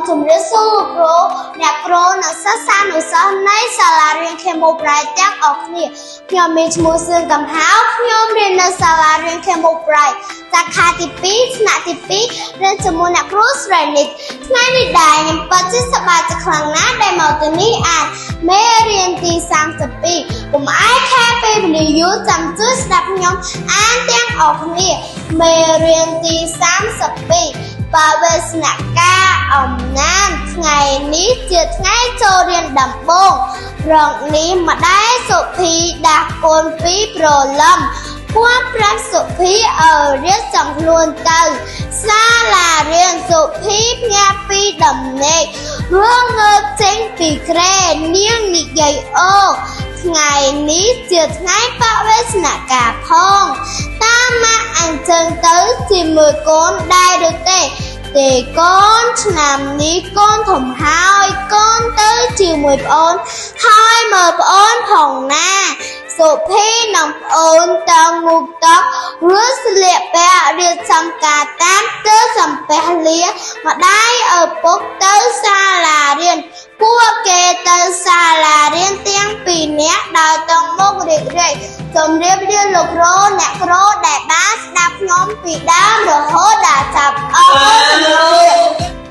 ជំរាបសួរគ្រូអ្នកគ្រូនិងសិស្សសានុសិស្សនៃសាលារៀនខេមូប្រៃទាំងអស់គ្នាខ្ញុំមានឈ្មោះសឿងកំហៅខ្ញុំរៀននៅសាលារៀនខេមូប្រៃសាខាទី2ថ្នាក់ទី2រៀនជាមួយអ្នកគ្រូស្រីនិចថ្ងៃនេះដែរខ្ញុំពិតជាសប្បាយចិត្តខ្លាំងណាស់ដែលមកទីនេះអានមេរៀនទី32កុំអាយខែពេលវេលាយូរចាំជួយស្ដាប់ខ្ញុំអានទាំងអស់គ្នាមេរៀនទី32បវេសនការអំណាចថ្ងៃនេះជាថ្ងៃចូលរៀនដំបូងរងនេះម្ដាយសុភីដាស់កូនពីប្រឡំពួនប្រាំសុភីរៀនចំខ្លួនទៅសាលារៀនសុភីផ្ញើពីដំណេករឿងងើបចេញពីក្រែនាងនិយាយអូថ្ងៃនេះជាថ្ងៃបវេសនការផងតាមមកអញ្ចឹងទៅជាមួយកូនដែរឬទេកូនឆ្នាំនេះកូនធំហើយកូនទៅជាមួយប្អូនហើយមើលប្អូនផងណាសុភីនិងប្អូនតើមុខតករួចស្លៀកពាក់រៀបចំការតាមទៅសំពះលាម្ដាយឪពុកទៅសាលារៀនពួកគេទៅសាលារៀនទាំងពីរនាក់ដោយតង់មុខរៀបរៀបជម្រាបលាលោកគ្រូអ្នកគ្រូដែលបានស្ដាប់ខ្ញុំពីដើមរហូតដល់ចប់អរគុណ